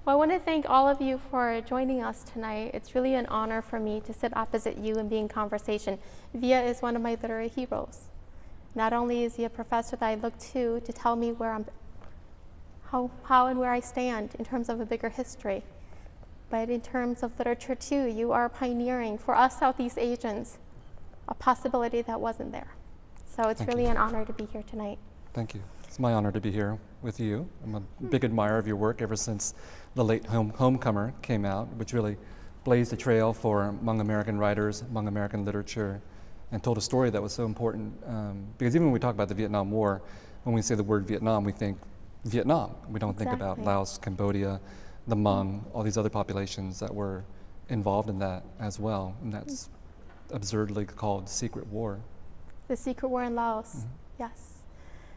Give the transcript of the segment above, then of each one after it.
Well, I want to thank all of you for joining us tonight. It's really an honor for me to sit opposite you and be in conversation. Viet is one of my literary heroes. Not only is he a professor that I look to tell me where how and where I stand in terms of a bigger history, but in terms of literature too, you are pioneering for us Southeast Asians a possibility that wasn't there. So it's really an honor to be here tonight. Thank you. It's my honor to be here with you. I'm a big admirer of your work ever since The Late Homecomer came out, which really blazed a trail for among American writers, among American literature, and told a story that was so important. Because even when we talk about the Vietnam War, when we say the word Vietnam, we think Vietnam. We don't think about Laos, Cambodia, the Hmong, all these other populations that were involved in that as well. And that's absurdly called Secret War. The Secret War in Laos, yes.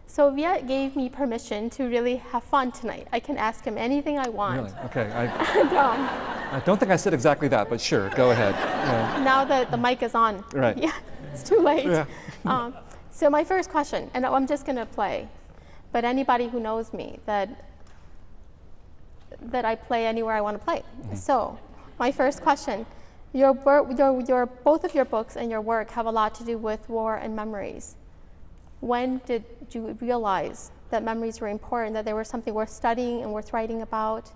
So Viet gave me permission to really have fun tonight. I can ask him anything I want. Really? Okay. I don't think I said exactly that, but sure, go ahead. Yeah. Now that the mic is on. Right. Yeah, it's too late. Yeah. So my first question, and I'm just going to play, but anybody who knows me, that I play anywhere I want to play. So my first question, both of your books and your work have a lot to do with war and memories. When did you realize that memories were important, that they were something worth studying and worth writing about,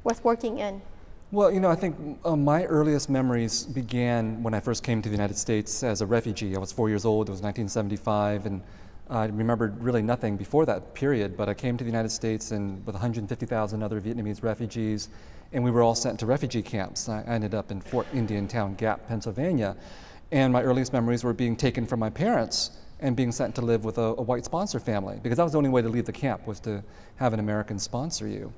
worth working in? Well, I think my earliest memories began when I first came to the United States as a refugee. I was 4 years old, it was 1975, and I remembered really nothing before that period, but I came to the United States and with 150,000 other Vietnamese refugees, and we were all sent to refugee camps. I ended up in Fort Indian Town Gap, Pennsylvania, and my earliest memories were being taken from my parents and being sent to live with a white sponsor family, because that was the only way to leave the camp, was to have an American sponsor you.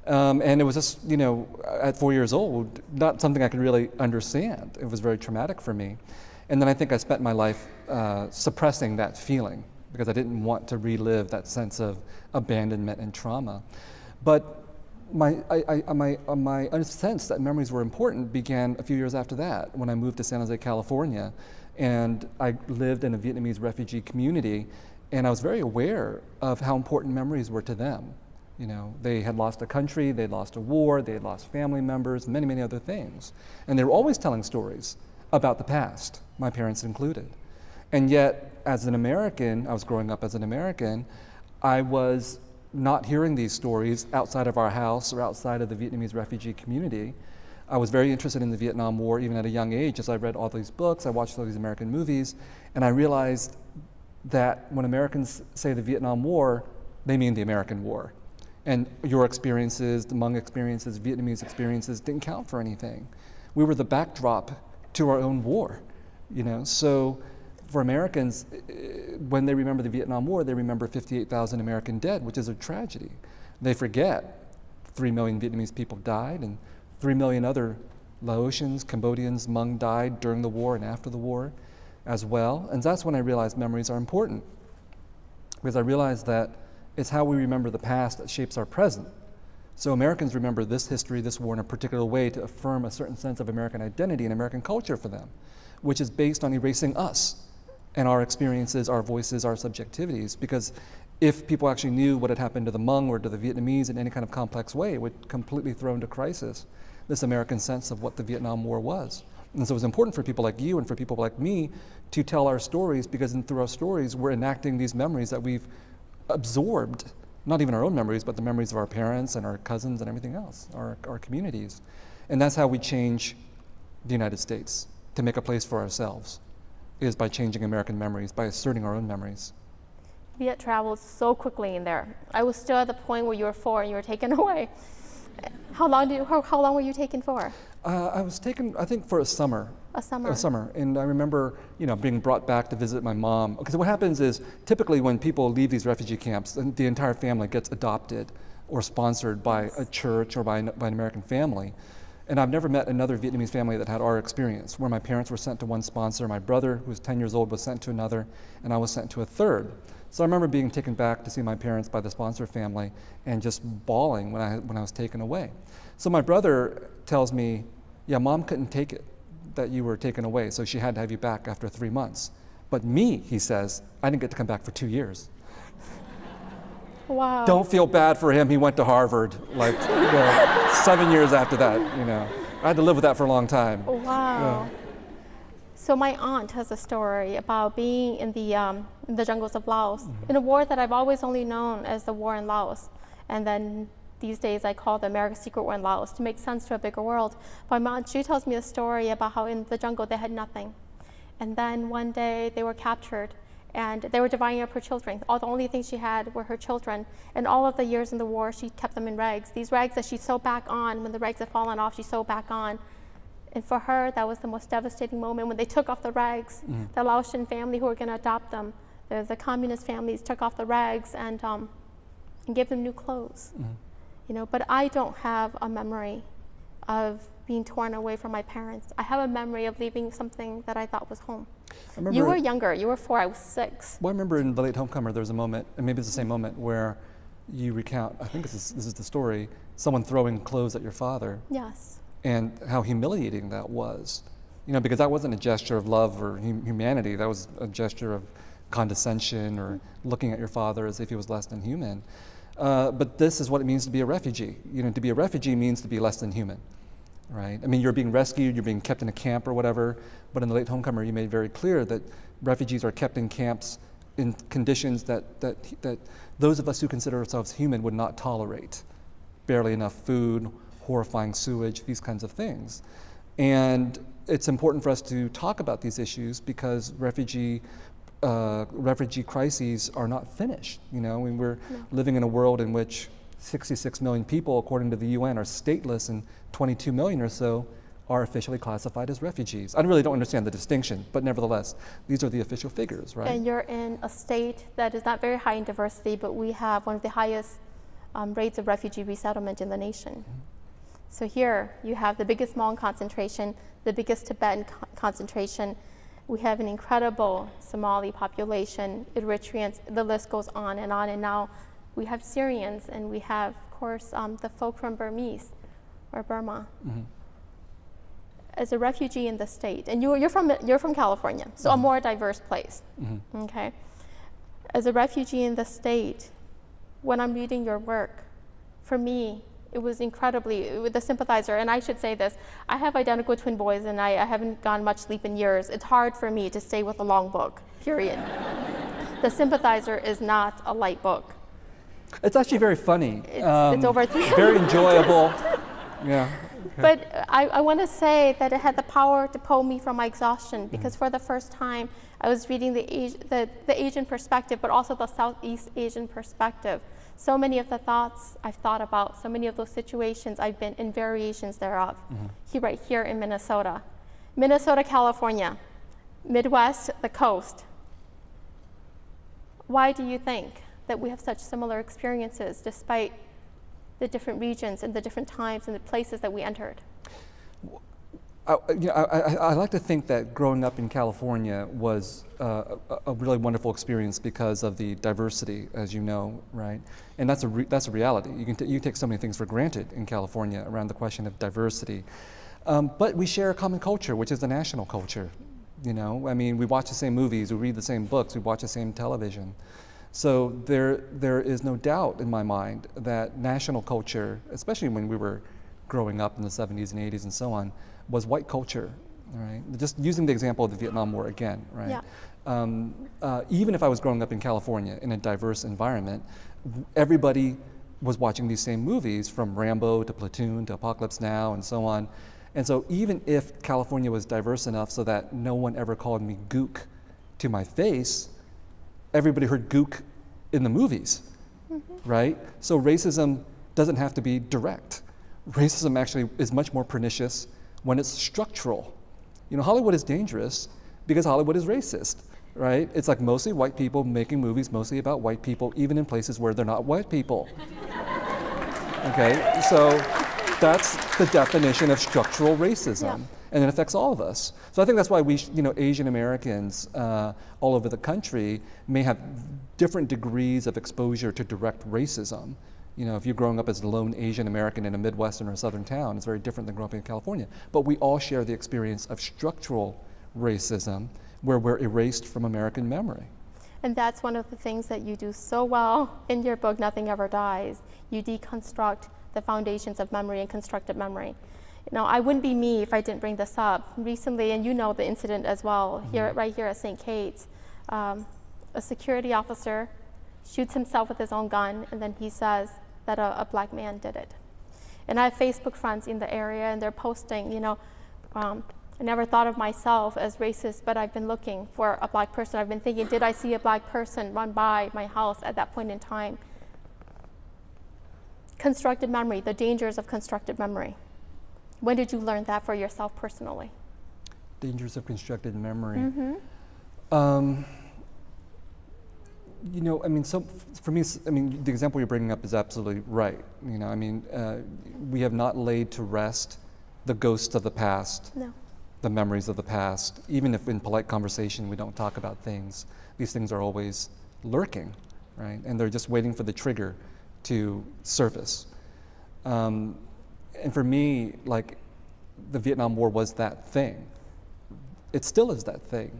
And it was just, at 4 years old, not something I could really understand. It was very traumatic for me. And then I think I spent my life suppressing that feeling, because I didn't want to relive that sense of abandonment and trauma. But my sense that memories were important began a few years after that, when I moved to San Jose, California, and I lived in a Vietnamese refugee community, and I was very aware of how important memories were to them. They had lost a country, they'd lost a war, they had lost family members, many, many other things. And they were always telling stories about the past, my parents included. And yet, as an American, I was growing up as an American, I was not hearing these stories outside of our house or outside of the Vietnamese refugee community. I was very interested in the Vietnam War even at a young age, as I read all these books, I watched all these American movies, and I realized that when Americans say the Vietnam War, they mean the American War. And your experiences, the Hmong experiences, Vietnamese experiences didn't count for anything. We were the backdrop to our own war, So for Americans, when they remember the Vietnam War, they remember 58,000 American dead, which is a tragedy. They forget 3 million Vietnamese people died, and 3 million other Laotians, Cambodians, Hmong died during the war and after the war as well. And that's when I realized memories are important, because I realized that it's how we remember the past that shapes our present. So Americans remember this history, this war in a particular way to affirm a certain sense of American identity and American culture for them, which is based on erasing us and our experiences, our voices, our subjectivities. Because if people actually knew what had happened to the Hmong or to the Vietnamese in any kind of complex way, it would completely throw into crisis this American sense of what the Vietnam War was. And so it was important for people like you and for people like me to tell our stories, because through our stories, we're enacting these memories that we've absorbed, not even our own memories, but the memories of our parents and our cousins and everything else, our communities. And that's how we change the United States, to make a place for ourselves, is by changing American memories, by asserting our own memories. Viet traveled so quickly in there. I was still at the point where you were 4 and you were taken away. How long were you taken for? I was taken, I think, for a summer. A summer. A summer. And I remember, being brought back to visit my mom. Because what happens is, typically when people leave these refugee camps, the entire family gets adopted or sponsored by a church or by an American family. And I've never met another Vietnamese family that had our experience, where my parents were sent to one sponsor, my brother, who was 10 years old, was sent to another, and I was sent to a third. So I remember being taken back to see my parents by the sponsor family and just bawling when I was taken away. So my brother tells me, yeah, Mom couldn't take it that you were taken away, so she had to have you back after 3 months. But me, he says, I didn't get to come back for 2 years. Wow. Don't feel bad for him. He went to Harvard, like 7 years after that. I had to live with that for a long time. Wow. Yeah. So my aunt has a story about being in the jungles of Laos, in a war that I've always only known as the war in Laos. And then these days I call the America's Secret War in Laos to make sense to a bigger world. But my aunt, she tells me a story about how in the jungle they had nothing. And then one day they were captured and they were dividing up her children. The only thing she had were her children. And all of the years in the war, she kept them in rags. These rags that she sewed back on, when the rags had fallen off, she sewed back on. And for her, that was the most devastating moment when they took off the rags. The Laotian family who were going to adopt them, the communist families took off the rags and gave them new clothes. But I don't have a memory of being torn away from my parents. I have a memory of leaving something that I thought was home. You were younger. You were 4. I was 6. Well, I remember in The Late Homecomer, there was a moment, and maybe it's the same moment, where you recount, I think this is the story, someone throwing clothes at your father. Yes. And how humiliating that was. Because that wasn't a gesture of love or humanity. That was a gesture of condescension or looking at your father as if he was less than human. But this is what it means to be a refugee. To be a refugee means to be less than human, right? I mean, you're being rescued, you're being kept in a camp or whatever, but in The Late Homecomer, you made very clear that refugees are kept in camps in conditions that those of us who consider ourselves human would not tolerate. Barely enough food, horrifying sewage, these kinds of things. And it's important for us to talk about these issues because refugee crises are not finished. We're living in a world in which 66 million people, according to the UN, are stateless, and 22 million or so are officially classified as refugees. I really don't understand the distinction, but nevertheless, these are the official figures, right? And you're in a state that is not very high in diversity, but we have one of the highest rates of refugee resettlement in the nation. So here you have the biggest Hmong concentration, the biggest Tibetan concentration. We have an incredible Somali population, Eritreans, the list goes on. And now we have Syrians, and we have, of course, the folk from Burmese or Burma. As a refugee in the state, and you're from California, so a more diverse place. Okay. As a refugee in the state, when I'm reading your work, for me, it was incredibly, with the Sympathizer, and I should say this, I have identical twin boys and I haven't gotten much sleep in years. It's hard for me to stay with a long book, period. The Sympathizer is not a light book. It's actually very funny. It's over 300 very enjoyable. Yeah. Okay. But I want to say that it had the power to pull me from my exhaustion because for the first time, I was reading the Asian perspective, but also the Southeast Asian perspective. So many of the thoughts I've thought about, so many of those situations I've been in variations thereof. Right here in Minnesota. Minnesota, California, Midwest, the coast. Why do you think that we have such similar experiences despite the different regions and the different times and the places that we entered? I like to think that growing up in California was a really wonderful experience because of the diversity, as you know, right? And that's a reality. You take so many things for granted in California around the question of diversity. But we share a common culture, which is the national culture. I mean, we watch the same movies, we read the same books, we watch the same television. So there is no doubt in my mind that national culture, especially when we were growing up in the 70s and 80s and so on, was white culture, right? Just using the example of the Vietnam War again, right? Yeah. Even if I was growing up in California in a diverse environment, everybody was watching these same movies, from Rambo to Platoon to Apocalypse Now and so on. And so even if California was diverse enough so that no one ever called me gook to my face, everybody heard gook in the movies, right? So racism doesn't have to be direct. Racism actually is much more pernicious when it's structural. Hollywood is dangerous because Hollywood is racist, right? It's like mostly white people making movies mostly about white people, even in places where they're not white people. Okay, so that's the definition of structural racism. Yeah. And it affects all of us. So I think that's why we, Asian Americans all over the country may have different degrees of exposure to direct racism. If you're growing up as a lone Asian American in a Midwestern or Southern town, it's very different than growing up in California. But we all share the experience of structural racism where we're erased from American memory. And that's one of the things that you do so well in your book, Nothing Ever Dies. You deconstruct the foundations of memory and constructed memory. Now, I wouldn't be me if I didn't bring this up. Recently, and you know the incident as well, right here at St. Kate's, a security officer shoots himself with his own gun, and then he says that a black man did it. And I have Facebook friends in the area, and they're posting, I never thought of myself as racist, but I've been looking for a black person. I've been thinking, did I see a black person run by my house at that point in time? Constructed memory, the dangers of constructed memory. When did you learn that for yourself personally? Dangers of constructed memory. So for me, the example you're bringing up is absolutely right. We have not laid to rest the ghosts of the past. No. The memories of the past. Even if in polite conversation we don't talk about things, these things are always lurking, right? And they're just waiting for the trigger to surface. And for me, like, the Vietnam War was that thing. It still is that thing.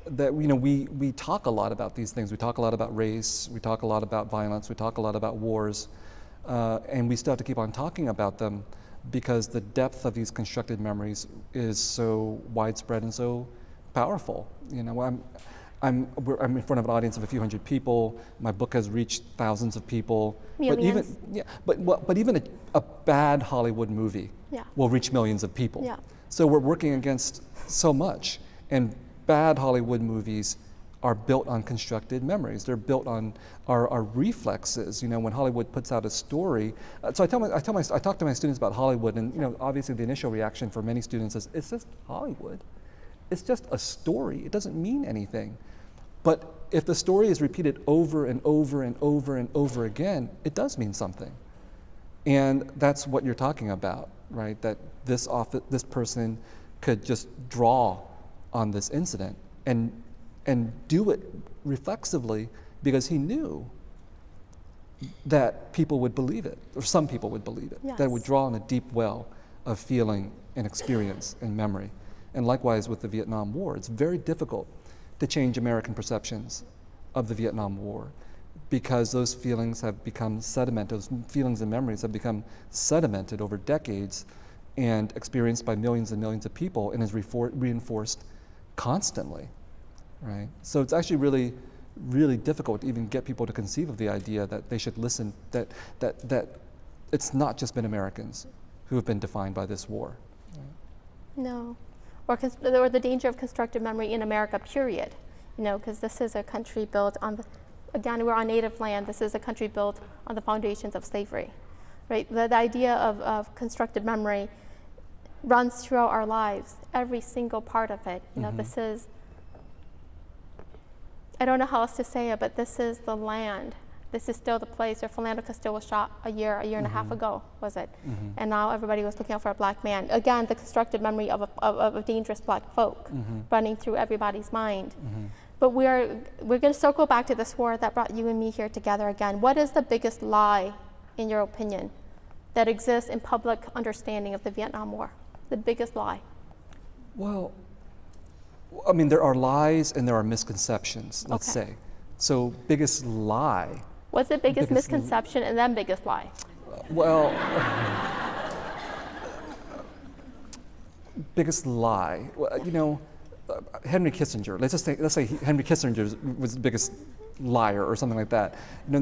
That we talk a lot about these things. We talk a lot about race. We talk a lot about violence. We talk a lot about wars, and we still have to keep on talking about them, because the depth of these constructed memories is so widespread and so powerful. I'm in front of an audience of a few hundred people. My book has reached thousands of people. Millions. But even a bad Hollywood movie will reach millions of people. Yeah. So we're working against so much, and bad Hollywood movies are built on constructed memories. They're built on our reflexes. When Hollywood puts out a story, so I talk to my students about Hollywood, and obviously the initial reaction for many students is, it's just Hollywood. It's just a story. It doesn't mean anything. But if the story is repeated over and over and over and over again, it does mean something. And that's what you're talking about, right? That this person could just draw on this incident and do it reflexively, because he knew that people would believe it, or some people would believe it, yes. that it would draw on a deep well of feeling and experience and memory. And likewise with the Vietnam War, it's very difficult to change American perceptions of the Vietnam War, because those feelings have become sedimented, those feelings and memories have become sedimented over decades and experienced by millions and millions of people, and is reinforced constantly. Right? So it's actually really, really difficult to even get people to conceive of the idea that they should listen, that it's not just been Americans who have been defined by this war. Right? No. Or the danger of constructed memory in America, period. Because this is a country built on again, we're on native land. This is a country built on the foundations of slavery. Right? The idea of constructed memory runs throughout our lives, every single part of it. This is, I don't know how else to say it, but this is the land. This is still the place where Philando Castile was shot a year and a half ago, was it? And now everybody was looking out for a black man. Again, the constructed memory of a dangerous black folk running through everybody's mind. But we're going to circle back to this war that brought you and me here together again. What is the biggest lie, in your opinion, that exists in public understanding of the Vietnam War? The biggest lie? Well, there are lies and there are misconceptions, let's say. So biggest lie. What's the biggest misconception and then biggest lie? Biggest lie. Well, Henry Kissinger. Let's say Henry Kissinger was the biggest liar or something like that. I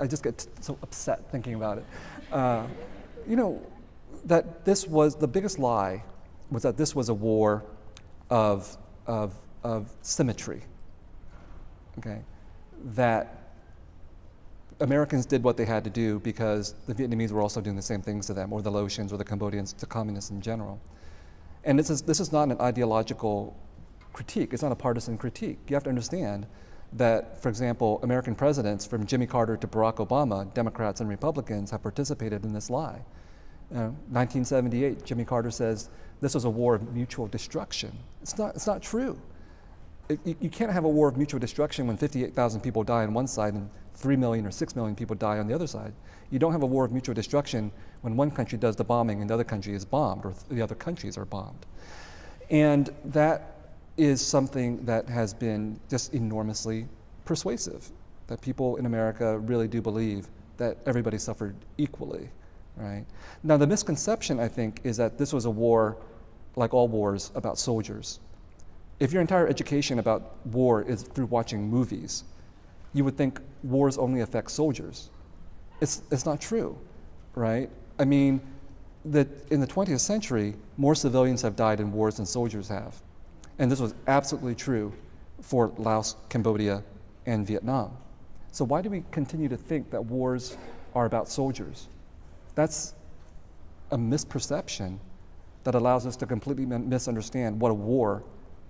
just get so upset thinking about it. That this was the biggest lie, was that this was a war of symmetry. Okay, that Americans did what they had to do because the Vietnamese were also doing the same things to them, or the Laotians or the Cambodians, to communists in general. And this is not an ideological critique. It's not a partisan critique. You have to understand that, for example, American presidents, from Jimmy Carter to Barack Obama, Democrats and Republicans, have participated in this lie. 1978, Jimmy Carter says this was a war of mutual destruction. It's not true. You can't have a war of mutual destruction when 58,000 people die on one side and 3 million or 6 million people die on the other side. You don't have a war of mutual destruction when one country does the bombing and the other country is bombed, or the other countries are bombed. And that is something that has been just enormously persuasive, that people in America really do believe that everybody suffered equally, right? Now, the misconception, I think, is that this was a war, like all wars, about soldiers. If your entire education about war is through watching movies, you would think wars only affect soldiers. It's not true, right? I mean, that in the 20th century, more civilians have died in wars than soldiers have. And this was absolutely true for Laos, Cambodia, and Vietnam. So why do we continue to think that wars are about soldiers? That's a misperception that allows us to completely misunderstand what a war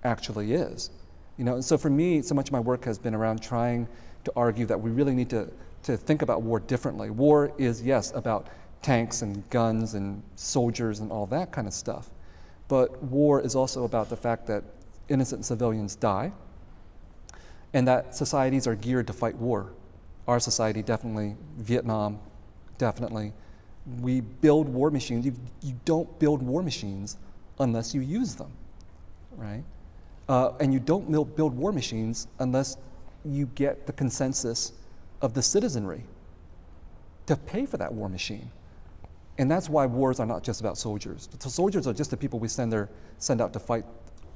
actually is. You know, and so for me, so much of my work has been around trying to argue that we really need to think about war differently. War is, yes, about tanks and guns and soldiers and all that kind of stuff. But war is also about the fact that innocent civilians die, and that societies are geared to fight war. Our society definitely, Vietnam definitely. We build war machines. You don't build war machines unless you use them, right? And you don't build war machines unless you get the consensus of the citizenry to pay for that war machine. And that's why wars are not just about soldiers. So soldiers are just the people we send out to fight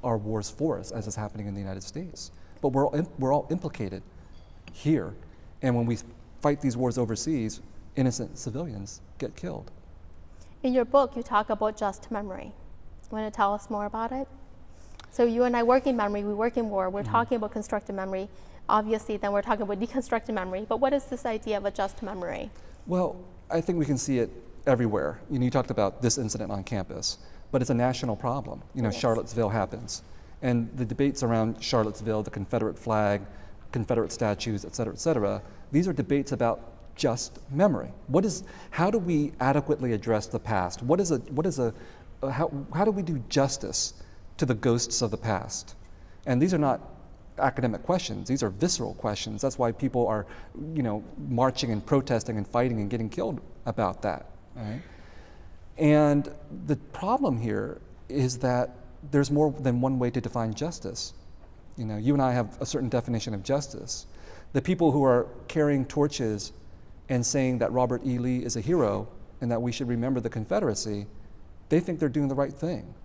our wars for us, as is happening in the United States. But we're all implicated here. And when we fight these wars overseas, innocent civilians get killed. In your book, you talk about just memory. Want to tell us more about it? So you and I work in memory, we work in war, we're talking about constructed memory. Obviously, then we're talking about deconstructed memory. But what is this idea of a just memory? Well, I think we can see it everywhere. You know, you talked about this incident on campus, but it's a national problem. You know, yes. Charlottesville happens. And the debates around Charlottesville, the Confederate flag, Confederate statues, et cetera, these are debates about just memory. How do we adequately address the past? How do we do justice to the ghosts of the past? And these are not academic questions, these are visceral questions. That's why people are, you know, marching and protesting and fighting and getting killed about that, right? And the problem here is that there's more than one way to define justice. You know, you and I have a certain definition of justice. The people who are carrying torches and saying that Robert E. Lee is a hero and that we should remember the Confederacy, they think they're doing the right thing.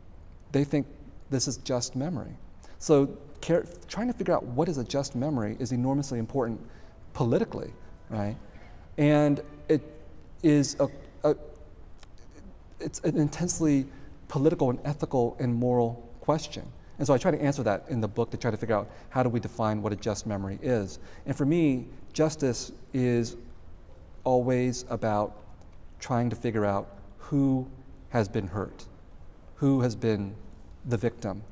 They think this is just memory. So trying to figure out what is a just memory is enormously important politically, right? And it is it's an intensely political and ethical and moral question. And so I try to answer that in the book to try to figure out how do we define what a just memory is. And for me, justice is always about trying to figure out who has been hurt, who has been the victim,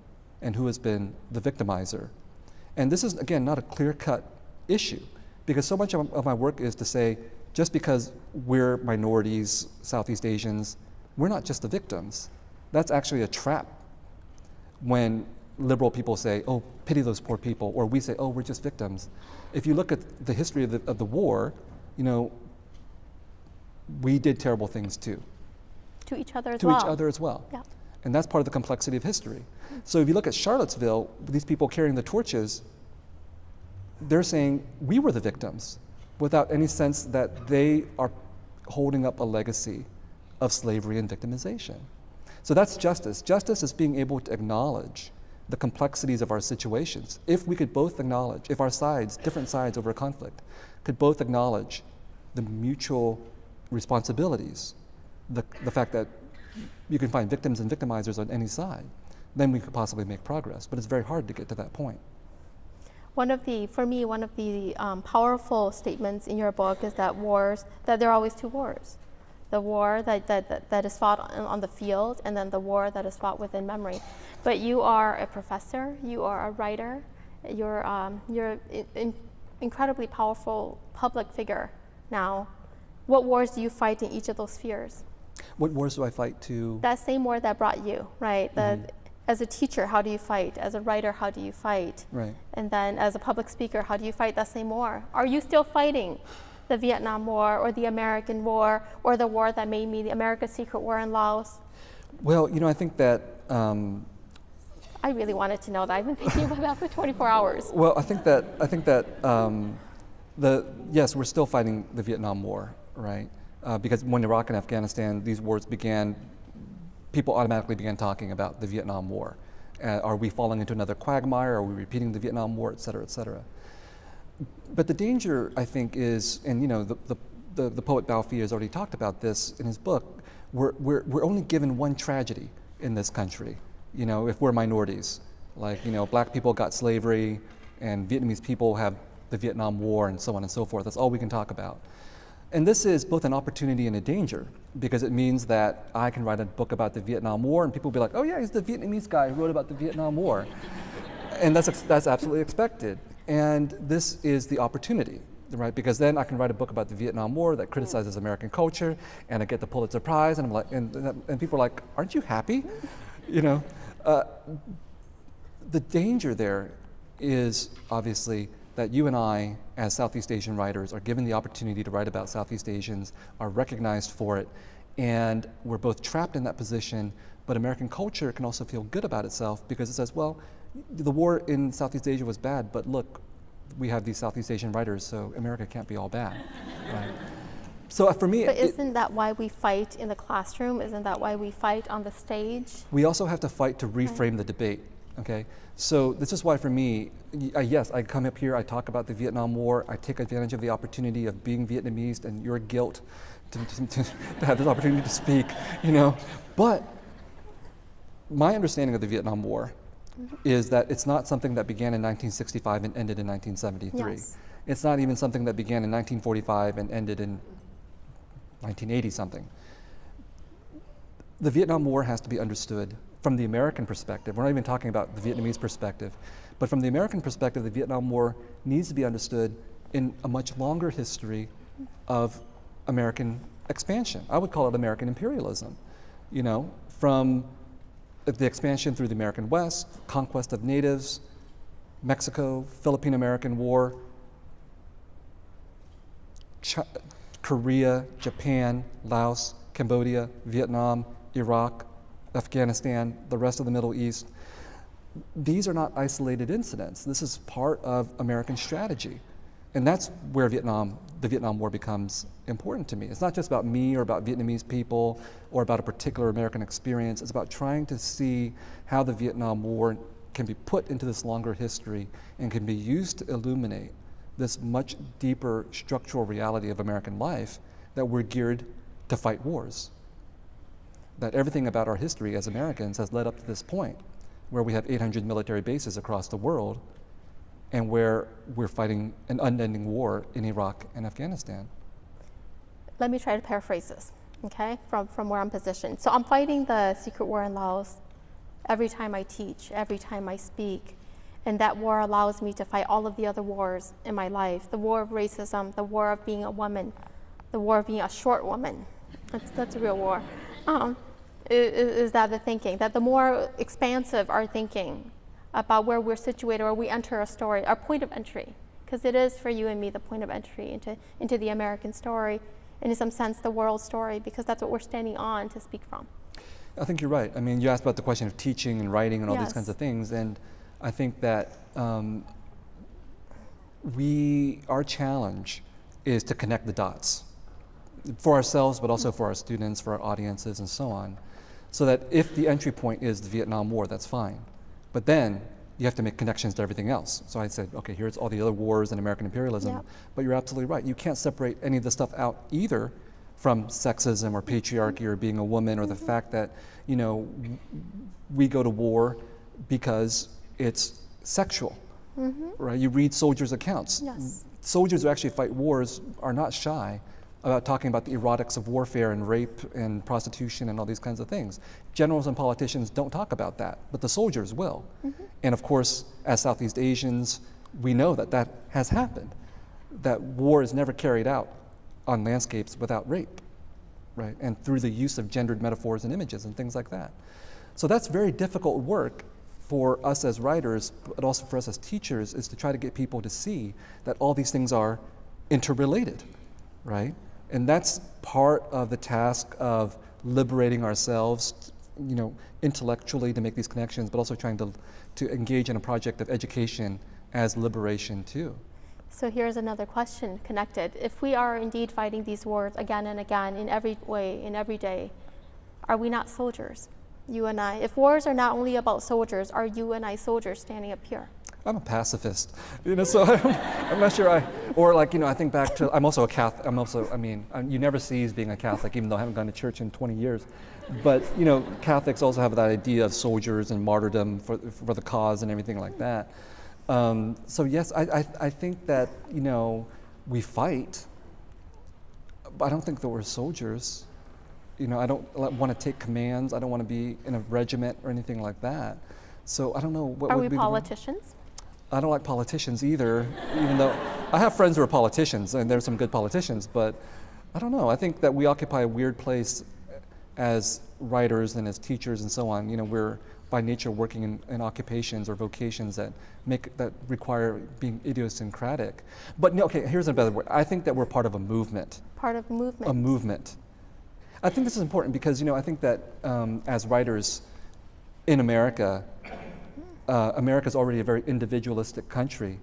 and who has been the victimizer. And this is, again, not a clear-cut issue, because so much of my work is to say, just because we're minorities, Southeast Asians, we're not just the victims. That's actually a trap when liberal people say, oh, pity those poor people, or we say, oh, we're just victims. If you look at the history of the war, you know, we did terrible things too. To each other as well. To each other as well. Yeah. And that's part of the complexity of history. So if you look at Charlottesville, these people carrying the torches, they're saying we were the victims without any sense that they are holding up a legacy of slavery and victimization. So that's justice. Justice is being able to acknowledge the complexities of our situations. If we could both acknowledge, if our sides, different sides over a conflict, could both acknowledge the mutual responsibilities, the fact that you can find victims and victimizers on any side, then we could possibly make progress. But it's very hard to get to that point. For me, one of the powerful statements in your book is that there are always two wars. The war that is fought on the field, and then the war that is fought within memory. But you are a professor, you are a writer, you're an incredibly powerful public figure now. What wars do you fight in each of those spheres? What wars do I fight to? That same war that brought you, right? As a teacher, how do you fight? As a writer, how do you fight? Right. And then as a public speaker, how do you fight that same war? Are you still fighting the Vietnam War or the American War or the war that made me the America's Secret War in Laos? Well, you know, I think that I really wanted to know that. I've been thinking about that for 24 hours. Well, I think that yes, we're still fighting the Vietnam War, right? Because when Iraq and Afghanistan, these wars began, people automatically began talking about the Vietnam War. Are we falling into another quagmire? Are we repeating the Vietnam War, et cetera, et cetera? But the danger, I think, is, and the poet Bao Phi has already talked about this in his book, we're only given one tragedy in this country, if we're minorities. Like, black people got slavery, and Vietnamese people have the Vietnam War, and so on and so forth. That's all we can talk about. And this is both an opportunity and a danger, because it means that I can write a book about the Vietnam War, and people will be like, oh yeah, he's the Vietnamese guy who wrote about the Vietnam War. And that's absolutely expected. And this is the opportunity, right? Because then I can write a book about the Vietnam War that criticizes American culture, and I get the Pulitzer Prize, and I'm like, and people are like, aren't you happy? The danger there is obviously that you and I, as Southeast Asian writers, are given the opportunity to write about Southeast Asians, are recognized for it, and we're both trapped in that position, but American culture can also feel good about itself because it says, well, the war in Southeast Asia was bad, but look, we have these Southeast Asian writers, so America can't be all bad, right? So for me, but isn't that why we fight in the classroom? Isn't that why we fight on the stage? We also have to fight to reframe the debate, okay? So this is why for me, yes, I come up here, I talk about the Vietnam War, I take advantage of the opportunity of being Vietnamese and your guilt to have this opportunity to speak, But my understanding of the Vietnam War is that it's not something that began in 1965 and ended in 1973. Yes. It's not even something that began in 1945 and ended in 1980 something. The Vietnam War has to be understood from the American perspective. We're not even talking about the Vietnamese perspective, but from the American perspective, the Vietnam War needs to be understood in a much longer history of American expansion. I would call it American imperialism, from the expansion through the American West, conquest of natives, Mexico, Philippine-American War, Korea, Japan, Laos, Cambodia, Vietnam, Iraq, Afghanistan, the rest of the Middle East. These are not isolated incidents. This is part of American strategy. And that's where the Vietnam War becomes important to me. It's not just about me or about Vietnamese people or about a particular American experience. It's about trying to see how the Vietnam War can be put into this longer history and can be used to illuminate this much deeper structural reality of American life, that we're geared to fight wars. That everything about our history as Americans has led up to this point where we have 800 military bases across the world and where we're fighting an unending war in Iraq and Afghanistan. Let me try to paraphrase this, okay, from where I'm positioned. So I'm fighting the secret war in Laos every time I teach, every time I speak. And that war allows me to fight all of the other wars in my life. The war of racism, the war of being a woman, the war of being a short woman. That's a real war. Is that the thinking? That the more expansive our thinking about where we're situated or we enter a story, our point of entry, because it is for you and me the point of entry into the American story, and in some sense the world story, because that's what we're standing on to speak from. I think you're right. I mean, you asked about the question of teaching and writing and all these kinds of things, and I think that our challenge is to connect the dots for ourselves, but also for our students, for our audiences, and so on. So that if the entry point is the Vietnam War, that's fine. But then you have to make connections to everything else. So I said, okay, here's all the other wars and American imperialism. Yep. But you're absolutely right. You can't separate any of this stuff out either from sexism or patriarchy or being a woman or the fact that, we go to war because it's sexual, right? You read soldiers' accounts. Yes. Soldiers who actually fight wars are not shy about talking about the erotics of warfare and rape and prostitution and all these kinds of things. Generals and politicians don't talk about that, but the soldiers will. And of course, as Southeast Asians, we know that that has happened, that war is never carried out on landscapes without rape, right? And through the use of gendered metaphors and images and things like that. So that's very difficult work for us as writers, but also for us as teachers, is to try to get people to see that all these things are interrelated, right? And that's part of the task of liberating ourselves intellectually to make these connections, but also trying to engage in a project of education as liberation too. So here's another question connected. If we are indeed fighting these wars again and again in every way, in every day, are we not soldiers, you and I? If wars are not only about soldiers, are you and I soldiers standing up here? I'm a pacifist, so I'm not sure I think back to, I'm also a Catholic, you never cease being a Catholic, even though I haven't gone to church in 20 years. But, Catholics also have that idea of soldiers and martyrdom for the cause and everything like that. So yes, I think that, we fight, but I don't think that we're soldiers. I don't want to take commands. I don't want to be in a regiment or anything like that. So I don't know what Are would we be politicians? I don't like politicians either, even though I have friends who are politicians, and there's some good politicians, but I don't know. I think that we occupy a weird place as writers and as teachers and so on. We're by nature working in occupations or vocations that require being idiosyncratic. But no, okay, here's a better word. I think that we're part of a movement. Part of a movement. A movement. I think this is important because, I think that as writers in America, America is already a very individualistic country,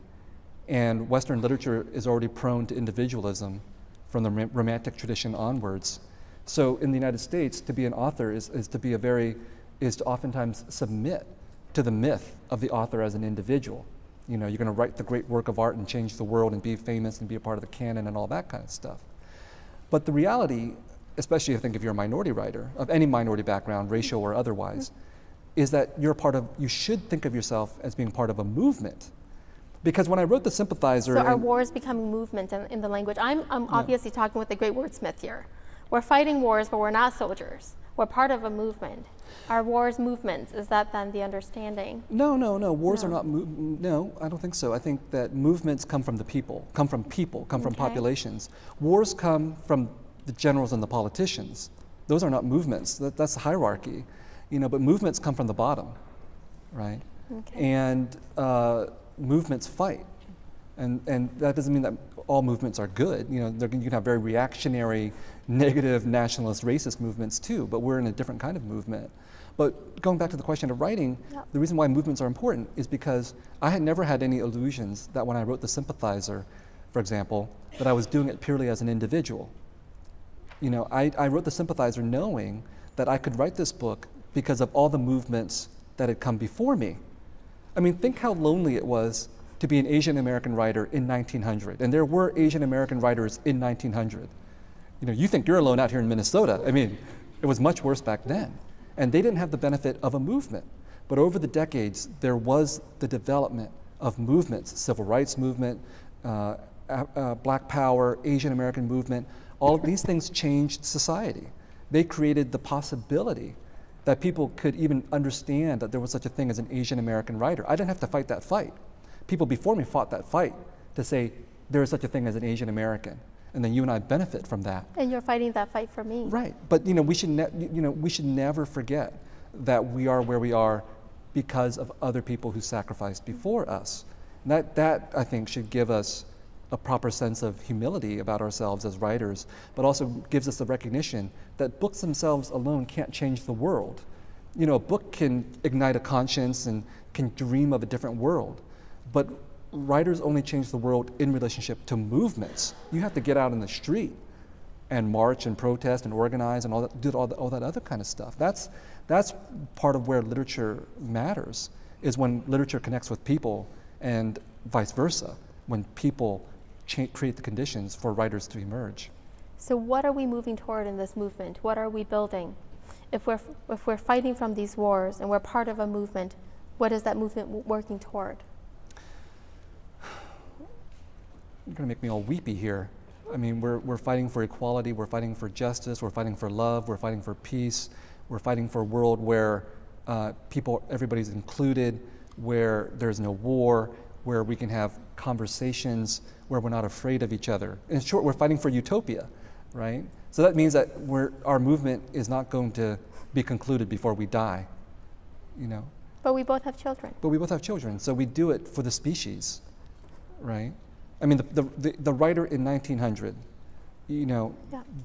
and Western literature is already prone to individualism from the Romantic tradition onwards. So in the United States, to be an author is to oftentimes submit to the myth of the author as an individual. You're going to write the great work of art and change the world and be famous and be a part of the canon and all that kind of stuff. But the reality, especially I think if you're a minority writer, of any minority background, racial or otherwise, is that you should think of yourself as being part of a movement. Because when I wrote The Sympathizer... So are wars becoming movement in the language? I'm obviously talking with the great wordsmith here. We're fighting wars, but we're not soldiers. We're part of a movement. Are wars movements? Is that then the understanding? No. Wars are not no, I don't think so. I think that movements come from the people, come from populations. Wars come from the generals and the politicians. Those are not movements. That's hierarchy. But movements come from the bottom, right? Okay. And movements fight. And that doesn't mean that all movements are good. You can have very reactionary, negative, nationalist, racist movements too, but we're in a different kind of movement. But going back to the question of writing, the reason why movements are important is because I had never had any illusions that when I wrote The Sympathizer, for example, that I was doing it purely as an individual. I wrote The Sympathizer knowing that I could write this book because of all the movements that had come before me. Think how lonely it was to be an Asian American writer in 1900, and there were Asian American writers in 1900. You think you're alone out here in Minnesota. It was much worse back then. And they didn't have the benefit of a movement. But over the decades, there was the development of movements, civil rights movement, Black Power, Asian American movement. All of these things changed society. They created the possibility that people could even understand that there was such a thing as an Asian American writer. I didn't have to fight that fight. People before me fought that fight to say there is such a thing as an Asian American, and then you and I benefit from that. And you're fighting that fight for me. Right, but we should never forget that we are where we are because of other people who sacrificed before us. And that I think should give us a proper sense of humility about ourselves as writers, but also gives us the recognition that books themselves alone can't change the world. A book can ignite a conscience and can dream of a different world, but writers only change the world in relationship to movements. You have to get out in the street and march and protest and organize and do all that other kind of stuff. That's part of where literature matters, is when literature connects with people and vice versa, when people create the conditions for writers to emerge. So what are we moving toward in this movement? What are we building? If we're fighting from these wars and we're part of a movement, what is that movement working toward? You're going to make me all weepy here. We're fighting for equality, we're fighting for justice, we're fighting for love, we're fighting for peace, we're fighting for a world where everybody's included, where there's no war, where we can have conversations, where we're not afraid of each other. In short, we're fighting for utopia, right? So that means that our movement is not going to be concluded before we die, But we both have children. So we do it for the species, right? The writer in 1900,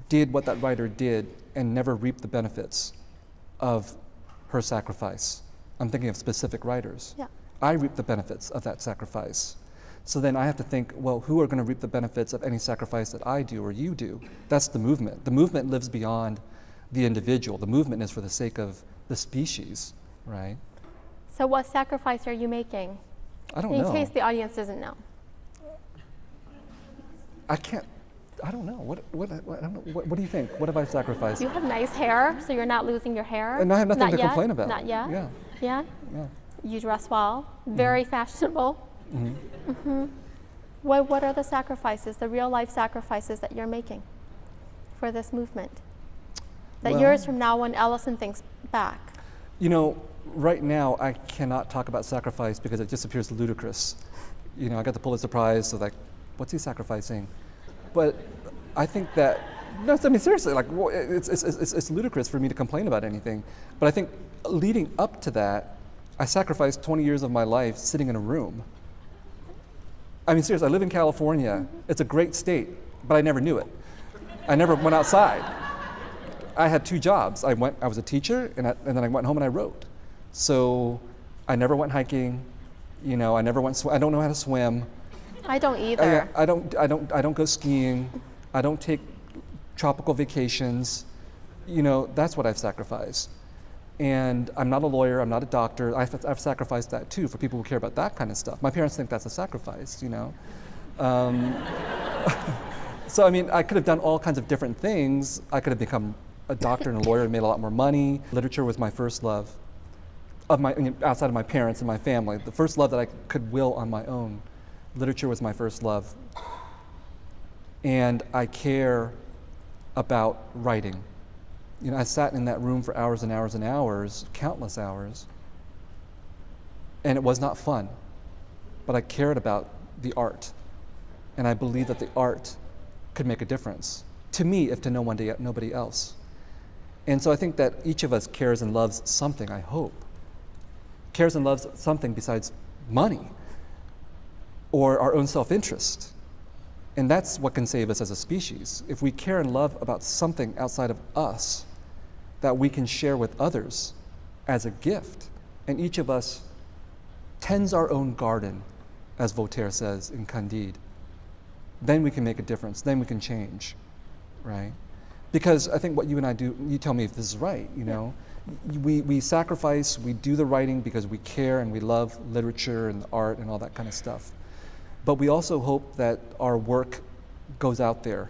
did what that writer did and never reaped the benefits of her sacrifice. I'm thinking of specific writers. Yeah. I reap the benefits of that sacrifice. So then I have to think, well, who are going to reap the benefits of any sacrifice that I do or you do? That's the movement. The movement lives beyond the individual. The movement is for the sake of the species, right? So what sacrifice are you making? I don't know. In case the audience doesn't know. I don't know. What do you think? What have I sacrificed? You have nice hair, so you're not losing your hair. And I have nothing Not to yet? complain about. Not yet? Yeah. Yeah? Yeah. You dress well, very fashionable. What are the sacrifices, the real life sacrifices that you're making for this movement? That Well- years from now, when Ellison thinks back. You know, right now I cannot talk about sacrifice because it just appears ludicrous. You know, I got the Pulitzer Prize, so like, what's he sacrificing? But I think that, no, I mean seriously, like it's ludicrous for me to complain about anything. But I think leading up to that, I sacrificed 20 years of my life sitting in a room. I mean seriously, I live in California. It's a great state, but I never knew it. I never went outside. I had 2 jobs. I was a teacher, and then I went home and I wrote. So I never went hiking. You know, I don't know how to swim. I don't either. I don't go skiing. I don't take tropical vacations. You know, that's what I've sacrificed. And I'm not a lawyer, I'm not a doctor. I've sacrificed that too for people who care about that kind of stuff. My parents think that's a sacrifice, you know. So I mean, I could have done all kinds of different things. I could have become a doctor and a lawyer and made a lot more money. Literature was my first love, outside of my parents and my family. The first love that I could will on my own. Literature was my first love. And I care about writing. You know, I sat in that room for hours and hours and hours, countless hours, and it was not fun. But I cared about the art. And I believe that the art could make a difference. To me, if to nobody else. And so I think that each of us cares and loves something, I hope. Cares and loves something besides money or our own self-interest. And that's what can save us as a species. If we care and love about something outside of us that we can share with others as a gift, and each of us tends our own garden, as Voltaire says in Candide, then we can make a difference, then we can change, right? Because I think what you and I do, you tell me if this is right, you know, we sacrifice, we do the writing because we care and we love literature and art and all that kind of stuff. But we also hope that our work goes out there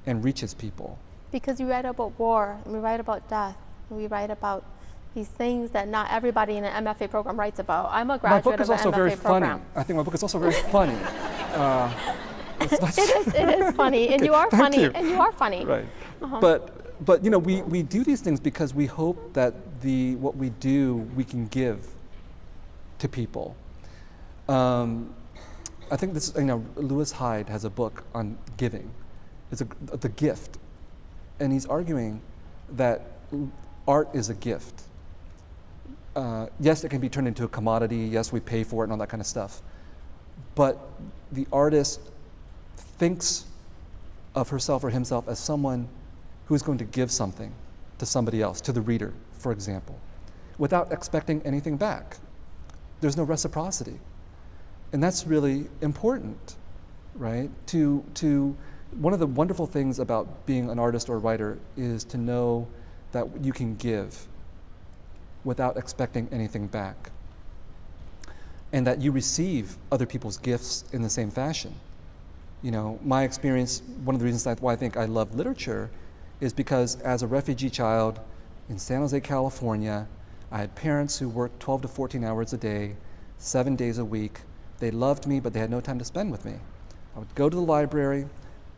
and reaches people. Because we write about war, and we write about death, and we write about these things that not everybody in an MFA program writes about. I'm a graduate of an MFA program. My book is also very funny. I think my book is also very funny. It is funny, and you are funny, and you are funny. Right. But you know, we do these things because we hope that what we do, we can give to people. I think this, you know, Lewis Hyde has a book on giving. It's the gift. And he's arguing that art is a gift. Yes, it can be turned into a commodity. Yes, we pay for it and all that kind of stuff. But the artist thinks of herself or himself as someone who's going to give something to somebody else, to the reader, for example, without expecting anything back. There's no reciprocity. And that's really important, right? One of the wonderful things about being an artist or a writer is to know that you can give without expecting anything back. And that you receive other people's gifts in the same fashion. You know, my experience, one of the reasons why I think I love literature is because as a refugee child in San Jose, California, I had parents who worked 12 to 14 hours a day, 7 days a week. They loved me, but they had no time to spend with me. I would go to the library,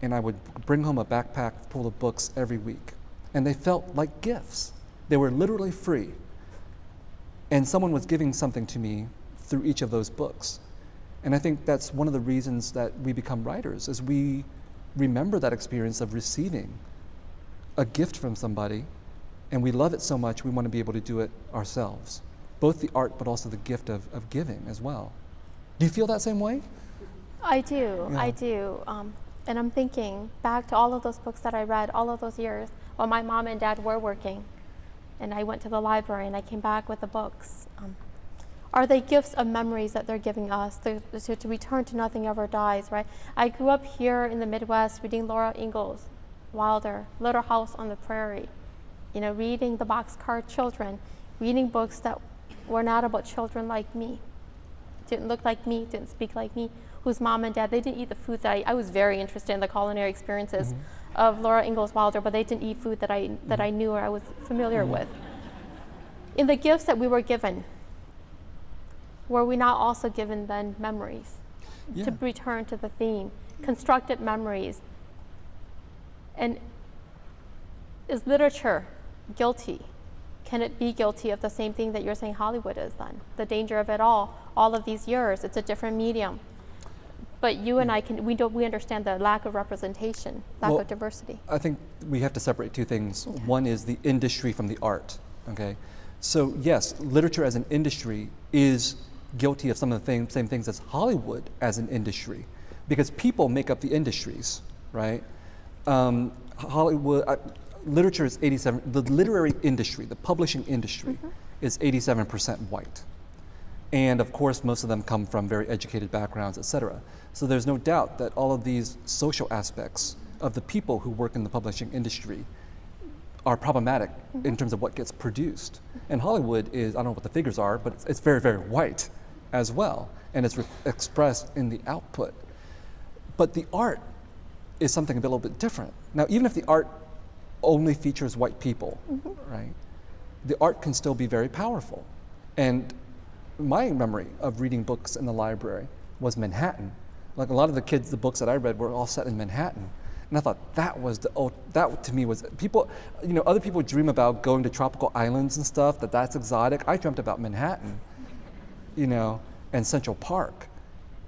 and I would bring home a backpack full of books every week. And they felt like gifts. They were literally free. And someone was giving something to me through each of those books. And I think that's one of the reasons that we become writers, is we remember that experience of receiving a gift from somebody, and we love it so much we want to be able to do it ourselves. Both the art, but also the gift of giving as well. Do you feel that same way? I do, Yeah. I do. And I'm thinking back to all of those books that I read all of those years while my mom and dad were working. and I went to the library and I came back with the books. Are they gifts of memories that they're giving us to return to nothing ever dies, right? I grew up here in the Midwest reading Laura Ingalls Wilder, Little House on the Prairie, reading The Boxcar Children, reading books that were not about children like me, didn't look like me, didn't speak like me, whose mom and dad, they didn't eat the foods that I was very interested in the culinary experiences of Laura Ingalls Wilder, but they didn't eat food that I knew or I was familiar with. In the gifts that we were given, were we not also given then memories? Yeah. To return to the theme, constructed memories. And is literature guilty? Can it be guilty of the same thing that you're saying Hollywood is then? The danger of it all of these years, it's a different medium. But you and I we understand the lack of representation, lack of diversity. I think we have to separate two things. Okay. One is the industry from the art, okay? So yes, literature as an industry is guilty of some of the same things as Hollywood as an industry, because people make up the industries, right? Hollywood, literature is 87, the literary industry, the publishing industry is 87% white. And of course, most of them come from very educated backgrounds, et cetera. So there's no doubt that all of these social aspects of the people who work in the publishing industry are problematic in terms of what gets produced. And Hollywood is, I don't know what the figures are, but it's very, very white as well. And it's expressed in the output. But the art is something a little bit different. Now, even if the art only features white people, right? The art can still be very powerful. And my memory of reading books in the library was Manhattan. Like a lot of the books that I read were all set in Manhattan. And I thought that to me was, people, other people dream about going to tropical islands and stuff, that's exotic. I dreamt about Manhattan, and Central Park.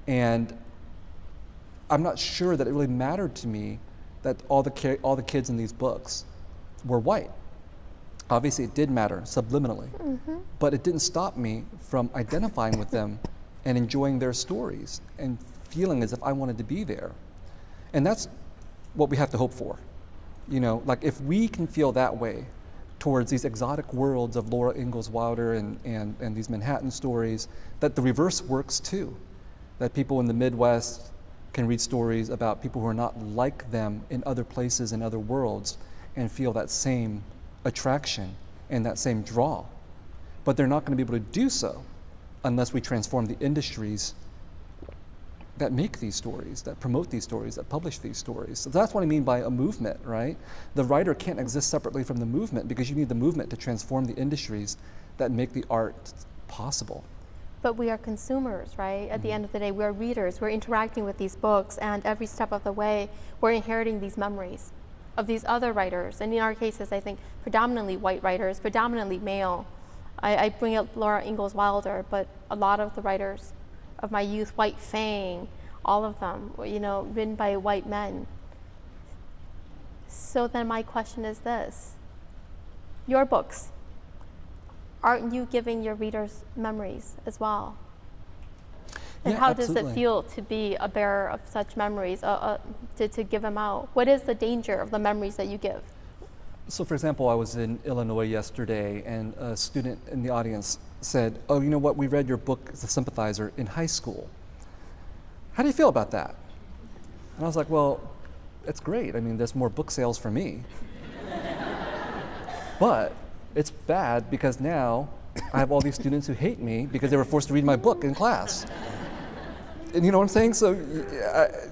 And I'm not sure that it really mattered to me that all the kids in these books were white. Obviously it did matter subliminally, but it didn't stop me from identifying with them and enjoying their stories and feeling as if I wanted to be there. And that's what we have to hope for. Like if we can feel that way towards these exotic worlds of Laura Ingalls Wilder and these Manhattan stories, that the reverse works too. That people in the Midwest can read stories about people who are not like them in other places and other worlds and feel that same attraction and that same draw. But they're not going to be able to do so unless we transform the industries that make these stories, that promote these stories, that publish these stories. So that's what I mean by a movement, right? The writer can't exist separately from the movement because you need the movement to transform the industries that make the art possible. But we are consumers, right? At the end of the day, we're readers. We're interacting with these books, and every step of the way, we're inheriting these memories of these other writers. And in our cases, I think predominantly white writers, predominantly male. I bring up Laura Ingalls Wilder, but a lot of the writers of my youth, White Fang, all of them, written by white men. So then my question is this: your books, aren't you giving your readers memories as well? And how does it feel to be a bearer of such memories, to give them out? What is the danger of the memories that you give? So for example, I was in Illinois yesterday and a student in the audience said, "Oh, you know what, we read your book, The Sympathizer, in high school. How do you feel about that?" And I was like, well, it's great. I mean, there's more book sales for me. But it's bad because now I have all these students who hate me because they were forced to read my book in class. And you know what I'm saying? So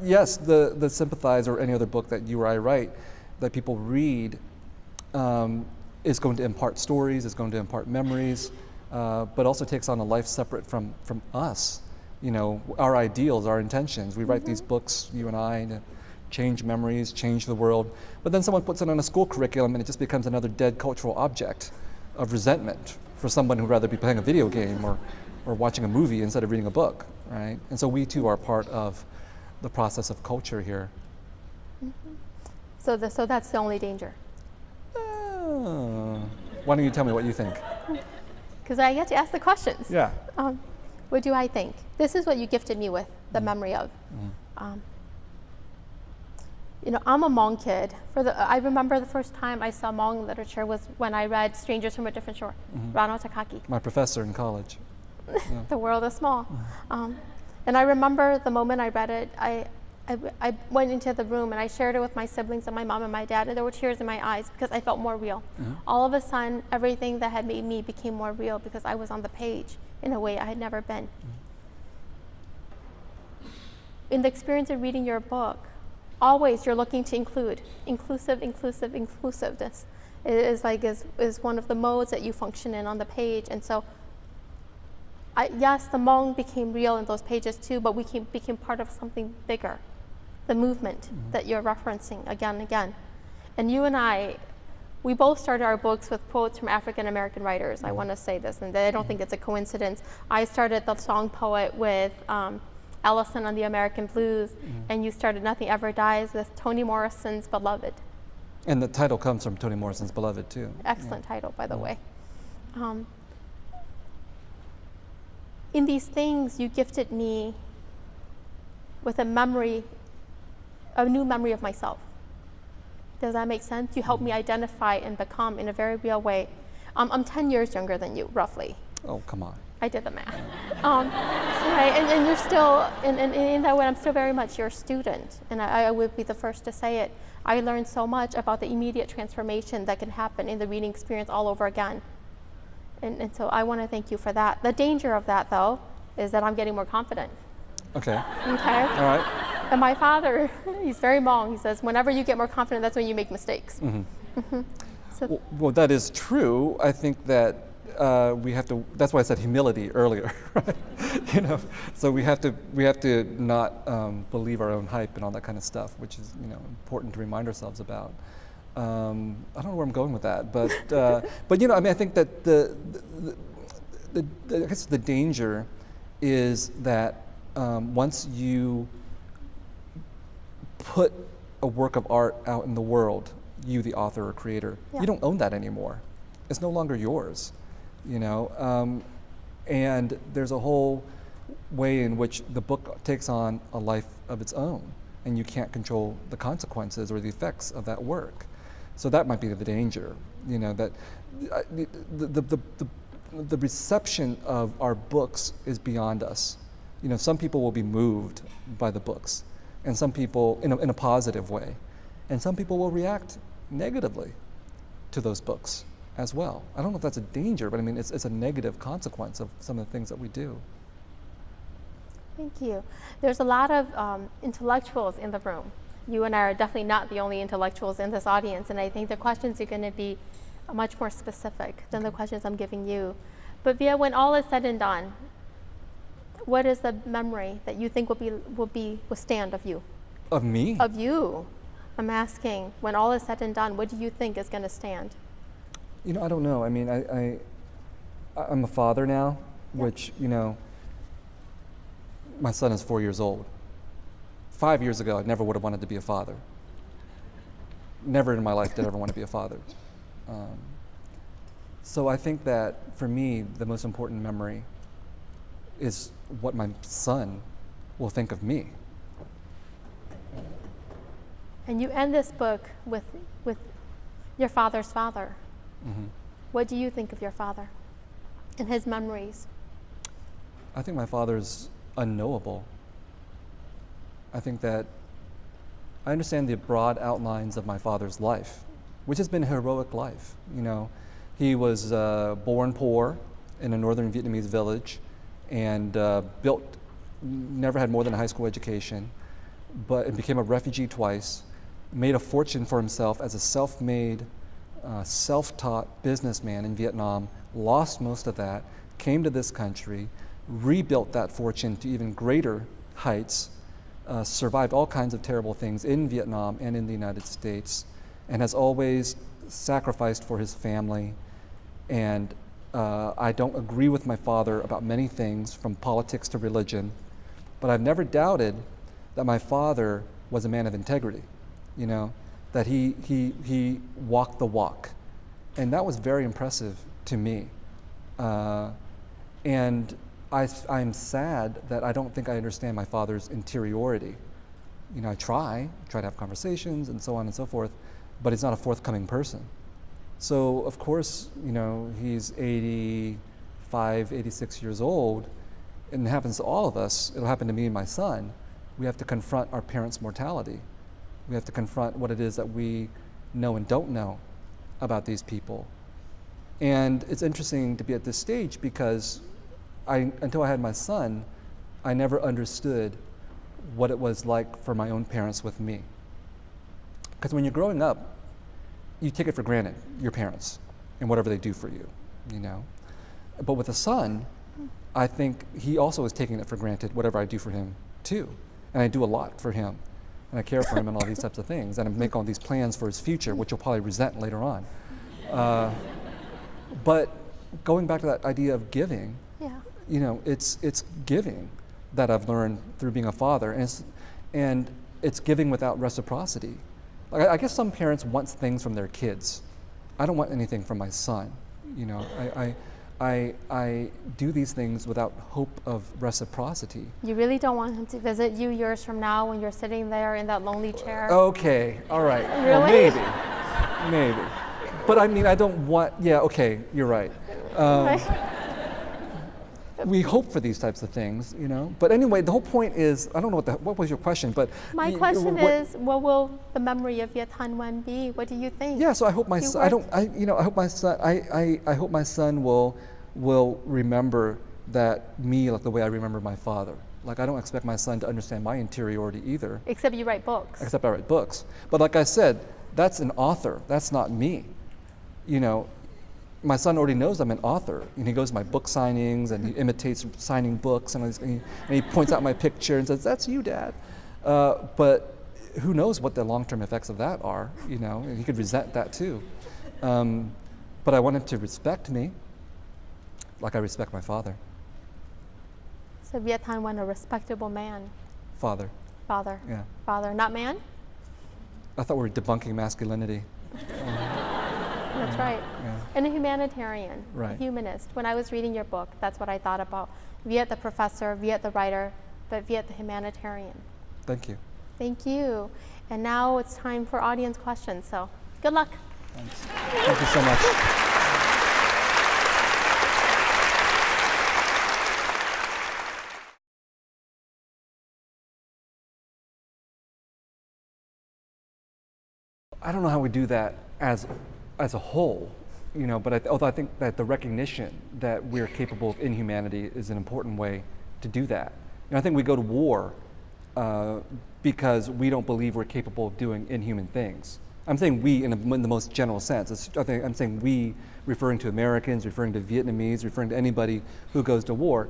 yes, the Sympathizer or any other book that you or I write that people read is going to impart stories, is going to impart memories, but also takes on a life separate from us. Our ideals, our intentions. We write these books, you and I, to change memories, change the world. But then someone puts it on a school curriculum and it just becomes another dead cultural object of resentment for someone who'd rather be playing a video game or watching a movie instead of reading a book, right? And so we too are part of the process of culture here. So that's the only danger. Why don't you tell me what you think? Because I get to ask the questions. Yeah. What do I think? This is what you gifted me with, the memory of. I'm a Hmong kid. I remember the first time I saw Hmong literature was when I read Strangers from a Different Shore, Rano Takaki. My professor in college. Yeah. The world is small. And I remember the moment I read it, I went into the room and I shared it with my siblings and my mom and my dad, and there were tears in my eyes because I felt more real. All of a sudden, everything that had made me became more real because I was on the page in a way I had never been. In the experience of reading your book, always you're looking to inclusiveness is one of the modes that you function in on the page. And so, yes, the Hmong became real in those pages too, but we became part of something bigger, the movement that you're referencing again and again. And you and we both started our books with quotes from African American writers. I want to say this, and I don't think it's a coincidence. I started The Song Poet with Ellison on the American Blues, and you started Nothing Ever Dies with Toni Morrison's Beloved. And the title comes from Toni Morrison's Beloved too. Excellent title, by the way. In these things, you gifted me with a new memory of myself. Does that make sense? You helped me identify and become in a very real way. I'm 10 years younger than you, roughly. Oh, come on. I did the math. Right, and you're still, in that way, I'm still very much your student, and I would be the first to say it. I learned so much about the immediate transformation that can happen in the reading experience all over again. And so I want to thank you for that. The danger of that, though, is that I'm getting more confident. Okay. Okay? All right. And my father, he's very Hmong. He says, whenever you get more confident, that's when you make mistakes. So Well, that is true. I think that we have to. That's why I said humility earlier, right? So we have to not believe our own hype and all that kind of stuff, which is important to remind ourselves about. I don't know where I'm going with that, but I think that I guess the danger is that once you put a work of art out in the world, you, the author or creator, you don't own that anymore. It's no longer yours, and there's a whole way in which the book takes on a life of its own, and you can't control the consequences or the effects of that work. So that might be the danger, that the reception of our books is beyond us. Some people will be moved by the books, and some people in a positive way, and some people will react negatively to those books as well. I don't know if that's a danger, but it's a negative consequence of some of the things that we do. Thank you. There's a lot of intellectuals in the room. You and I are definitely not the only intellectuals in this audience, and I think the questions are going to be much more specific than the questions I'm giving you. But Viet, when all is said and done, what is the memory that you think will stand of you? Of me? Of you. I'm asking, when all is said and done, what do you think is going to stand? I don't know. I'm a father now, which, my son is 4 years old. 5 years ago, I never would have wanted to be a father. Never in my life did I ever want to be a father. So I think that for me, the most important memory is what my son will think of me. And you end this book with your father's father. What do you think of your father and his memories? I think my father's unknowable. I think that I understand the broad outlines of my father's life, which has been a heroic life. He was born poor in a northern Vietnamese village and never had more than a high school education, but became a refugee twice, made a fortune for himself as a self-made, self-taught businessman in Vietnam, lost most of that, came to this country, rebuilt that fortune to even greater heights, survived all kinds of terrible things in Vietnam and in the United States, and has always sacrificed for his family. And I don't agree with my father about many things, from politics to religion, but I've never doubted that my father was a man of integrity, that he walked the walk. And that was very impressive to me. And I'm sad that I don't think I understand my father's interiority, I try to have conversations and so on and so forth, but he's not a forthcoming person. So of course, he's 85, 86 years old, and it happens to all of us. It'll happen to me and my son. We have to confront our parents' mortality. We have to confront what it is that we know and don't know about these people. And it's interesting to be at this stage because until I had my son, I never understood what it was like for my own parents with me. Because when you're growing up, you take it for granted, your parents, and whatever they do for you, But with a son, I think he also is taking it for granted, whatever I do for him too. And I do a lot for him. And I care for him and all these types of things. And I make all these plans for his future, which he'll probably resent later on. But going back to that idea of giving, it's giving that I've learned through being a father, and it's giving without reciprocity. Like I guess some parents want things from their kids. I don't want anything from my son. I do these things without hope of reciprocity. You really don't want him to visit you years from now when you're sitting there in that lonely chair? Okay, all right. Really? Well, maybe. But I mean, I don't want, okay, you're right. We hope for these types of things, But anyway, the whole point is, I don't know what was your question, but my question is, what will the memory of Viet Thanh Nguyen be? What do you think? Yeah, so I hope my son. I hope my son. I hope my son will remember that me like the way I remember my father. Like I don't expect my son to understand my interiority either. Except you write books. Except I write books. But like I said, that's an author. That's not me. My son already knows I'm an author, and he goes to my book signings, and he imitates signing books, and he points out my picture and says, "That's you, Dad." But who knows what the long-term effects of that are? And he could resent that too. But I want him to respect me, like I respect my father. So Viet Thanh Nguyen, a respectable man. Father. Father. Yeah. Father, not man. I thought we were debunking masculinity. That's right. Yeah. And a humanitarian, Right. a humanist. When I was reading your book, that's what I thought about. Viet the professor, Viet the writer, but Viet the humanitarian. Thank you. Thank you. And now it's time for audience questions. So good luck. Thanks. Thank you so much. I don't know how we do that as a whole, but although I think that the recognition that we're capable of inhumanity is an important way to do that. I think we go to war because we don't believe we're capable of doing inhuman things. I'm saying we in the most general sense. I'm saying we, referring to Americans, referring to Vietnamese, referring to anybody who goes to war.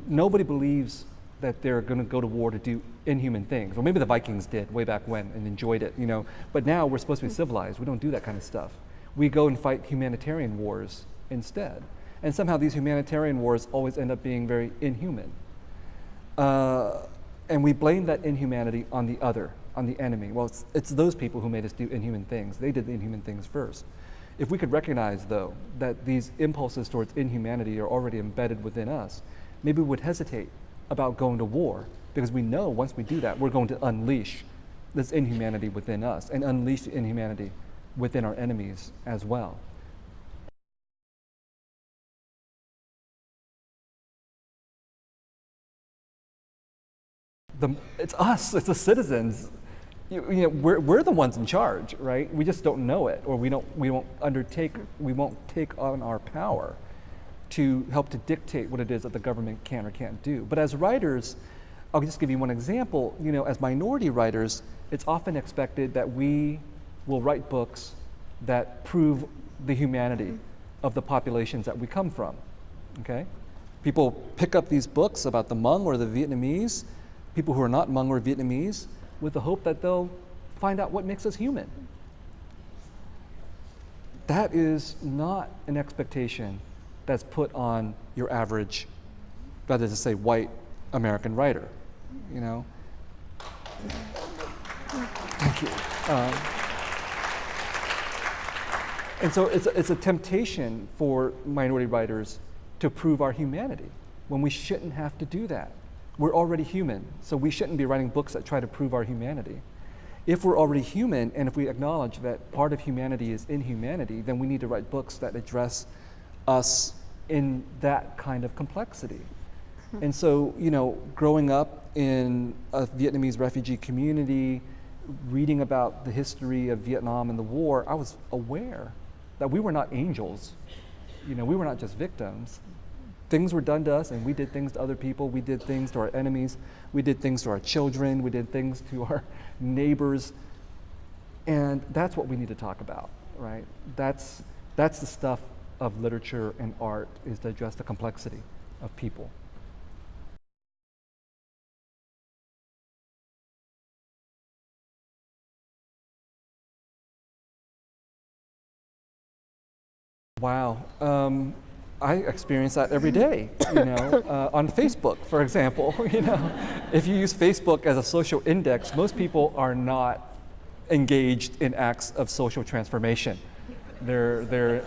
Nobody believes that they're going to go to war to do inhuman things. Or maybe the Vikings did way back when and enjoyed it, But now we're supposed to be civilized. We don't do that kind of stuff. We go and fight humanitarian wars instead. And somehow these humanitarian wars always end up being very inhuman. And we blame that inhumanity on the other, on the enemy. Well, it's those people who made us do inhuman things. They did the inhuman things first. If we could recognize, though, that these impulses towards inhumanity are already embedded within us, maybe we would hesitate about going to war, because we know once we do that, we're going to unleash this inhumanity within us and unleash the inhumanity within our enemies as well. It's us, it's the citizens. We're the ones in charge, right? We just don't know it, or we won't take on our power to help to dictate what it is that the government can or can't do. But as writers, I'll just give you one example. As minority writers, it's often expected that we will write books that prove the humanity of the populations that we come from, okay? People pick up these books about the Hmong or the Vietnamese, people who are not Hmong or Vietnamese, with the hope that they'll find out what makes us human. That is not an expectation that's put on your average, rather to say, white American writer, Thank you. And so it's a temptation for minority writers to prove our humanity when we shouldn't have to do that. We're already human, so we shouldn't be writing books that try to prove our humanity. If we're already human, and if we acknowledge that part of humanity is inhumanity, then we need to write books that address us in that kind of complexity. And so, growing up in a Vietnamese refugee community, reading about the history of Vietnam and the war, I was aware that we were not angels. We were not just victims. Things were done to us, and we did things to other people. We did things to our enemies. We did things to our children. We did things to our neighbors. And that's what we need to talk about, right? That's the stuff of literature and art, is to address the complexity of people. Wow. I experience that every day, on Facebook, for example. If you use Facebook as a social index, most people are not engaged in acts of social transformation. They're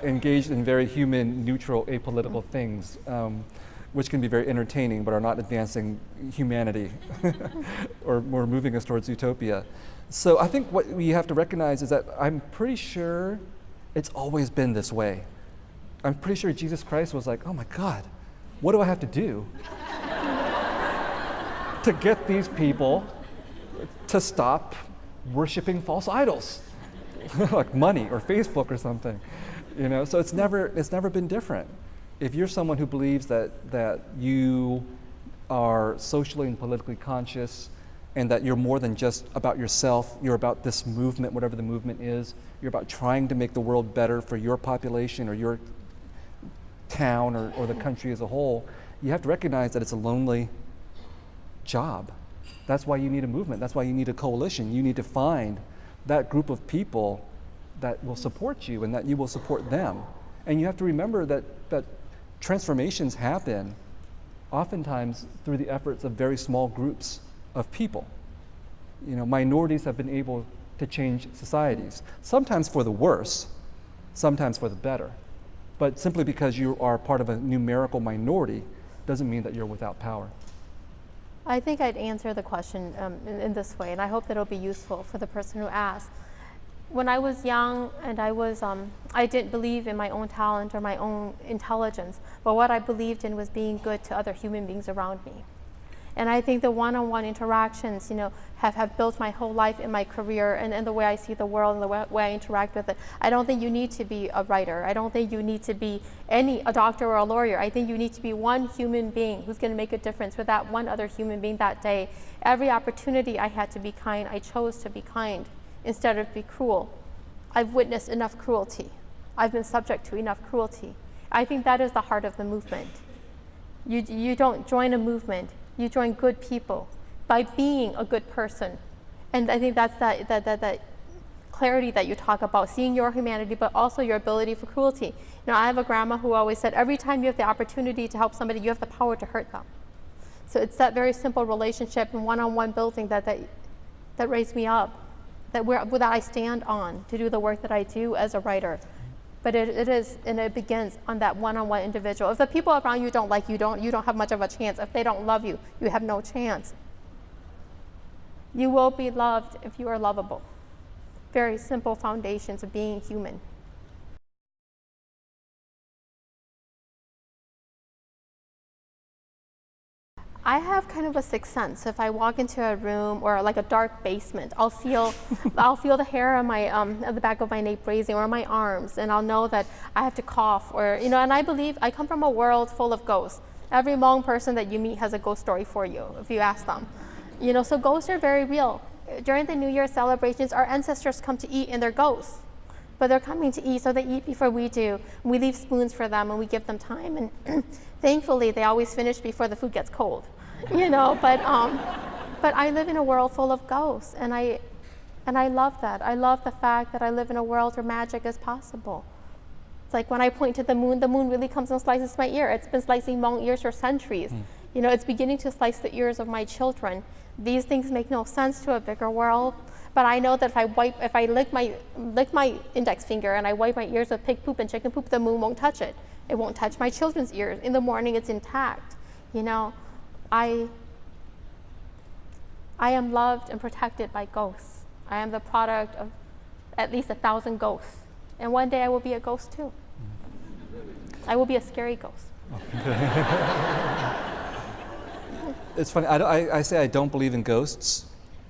engaged in very human, neutral, apolitical things, which can be very entertaining, but are not advancing humanity or moving us towards utopia. So I think what we have to recognize is that I'm pretty sure it's always been this way. I'm pretty sure Jesus Christ was like, oh my God, what do I have to do to get these people to stop worshiping false idols, like money or Facebook or something, So it's never been different. If you're someone who believes that you are socially and politically conscious, and that you're more than just about yourself, you're about this movement, whatever the movement is, you're about trying to make the world better for your population or your town or the country as a whole, you have to recognize that it's a lonely job. That's why you need a movement. That's why you need a coalition. You need to find that group of people that will support you and that you will support them. And you have to remember that transformations happen oftentimes through the efforts of very small groups of people. Minorities have been able to change societies, sometimes for the worse, sometimes for the better. But simply because you are part of a numerical minority doesn't mean that you're without power. I think I'd answer the question in this way, and I hope that it'll be useful for the person who asked. When I was young and I didn't believe in my own talent or my own intelligence, but what I believed in was being good to other human beings around me. And I think the one-on-one interactions, have built my whole life in my career and the way I see the world and the way I interact with it. I don't think you need to be a writer. I don't think you need to be a doctor or a lawyer. I think you need to be one human being who's going to make a difference for that one other human being that day. Every opportunity I had to be kind, I chose to be kind instead of be cruel. I've witnessed enough cruelty. I've been subject to enough cruelty. I think that is the heart of the movement. You don't join a movement. You join good people by being a good person. And I think that's that clarity that you talk about, seeing your humanity, but also your ability for cruelty. I have a grandma who always said, every time you have the opportunity to help somebody, you have the power to hurt them. So it's that very simple relationship and one-on-one building that raised me up, that I stand on to do the work that I do as a writer. But it begins on that one-on-one individual. If the people around you don't like you, you don't have much of a chance. If they don't love you, you have no chance. You will be loved if you are lovable. Very simple foundations of being human. I have kind of a sixth sense. If I walk into a room or like a dark basement, I'll feel the hair on my at the back of my neck raising or my arms, and I'll know that I have to cough and I believe I come from a world full of ghosts. Every Hmong person that you meet has a ghost story for you if you ask them. So ghosts are very real. During the New Year celebrations, our ancestors come to eat and they're ghosts. But they're coming to eat, so they eat before we do. We leave spoons for them and we give them time, and thankfully they always finish before the food gets cold. But I live in a world full of ghosts, and I love that. I love the fact that I live in a world where magic is possible. It's like when I point to the moon really comes and slices my ear. It's been slicing Hmong ears for centuries. It's beginning to slice the ears of my children. These things make no sense to a bigger world, but I know that if I lick my index finger and I wipe my ears with pig poop and chicken poop, the moon won't touch it. It won't touch my children's ears. In the morning, it's intact. I am loved and protected by ghosts. I am the product of at least 1,000 ghosts. And one day I will be a ghost too. I will be a scary ghost. It's funny, I say I don't believe in ghosts,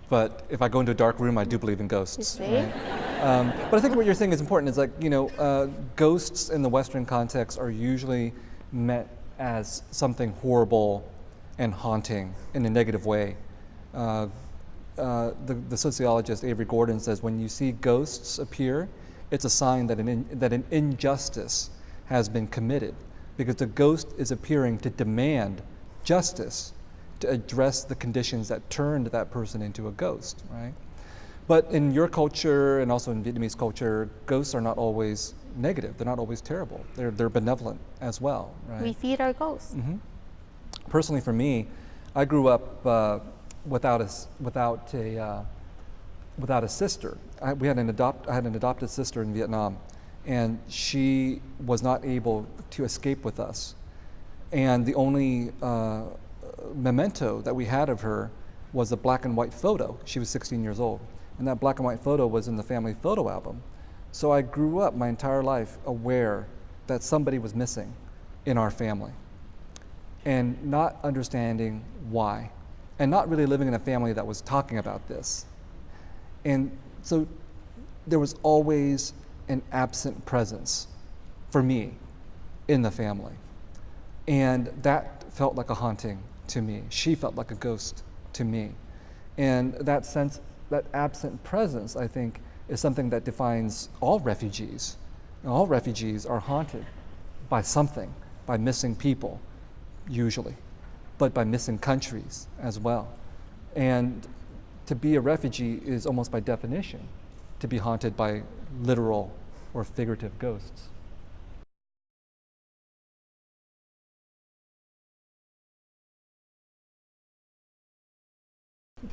but if I go into a dark room, I do believe in ghosts. You see? Right? But I think what you're saying is important. It's like, ghosts in the Western context are usually meant as something horrible and haunting in a negative way. The sociologist Avery Gordon says when you see ghosts appear, it's a sign that an injustice has been committed, because the ghost is appearing to demand justice, to address the conditions that turned that person into a ghost, right? But in your culture and also in Vietnamese culture, ghosts are not always negative. They're not always terrible. They're benevolent as well, right? We feed our ghosts. Mm-hmm. Personally, for me, I grew up without a sister. I had an adopted sister in Vietnam, and she was not able to escape with us. And the only memento that we had of her was a black and white photo. She was 16 years old, and that black and white photo was in the family photo album. So I grew up my entire life aware that somebody was missing in our family, and not understanding why, and not really living in a family that was talking about this. And so there was always an absent presence for me in the family. And that felt like a haunting to me. She felt like a ghost to me. And that sense, that absent presence, I think, is something that defines all refugees. And all refugees are haunted by something, by missing people, usually, but by missing countries as well. And to be a refugee is almost by definition to be haunted by literal or figurative ghosts.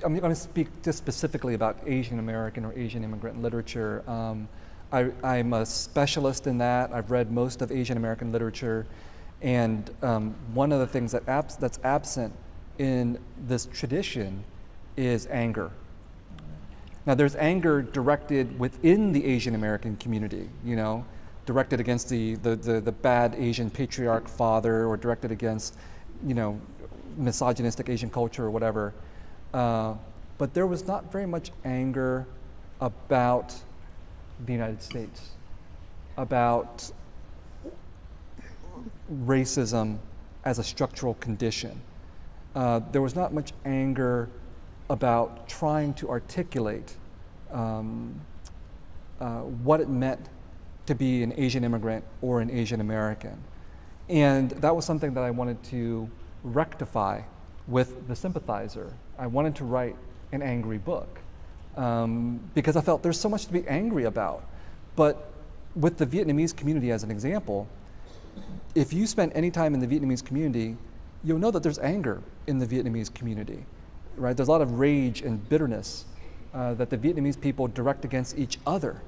I'm going to speak just specifically about Asian American or Asian immigrant literature. I'm a specialist in that. I've read most of Asian American literature, and one of the things that's absent in this tradition is anger. Now, there's anger directed within the Asian American community, directed against the bad Asian patriarch father, or directed against, misogynistic Asian culture or whatever. But there was not very much anger about the United States, about racism as a structural condition. There was not much anger about trying to articulate what it meant to be an Asian immigrant or an Asian American. And that was something that I wanted to rectify with the Sympathizer. I wanted to write an angry book because I felt there's so much to be angry about. But with the Vietnamese community as an example, if you spend any time in the Vietnamese community, you'll know that there's anger in the Vietnamese community, right? There's a lot of rage and bitterness that the Vietnamese people direct against each other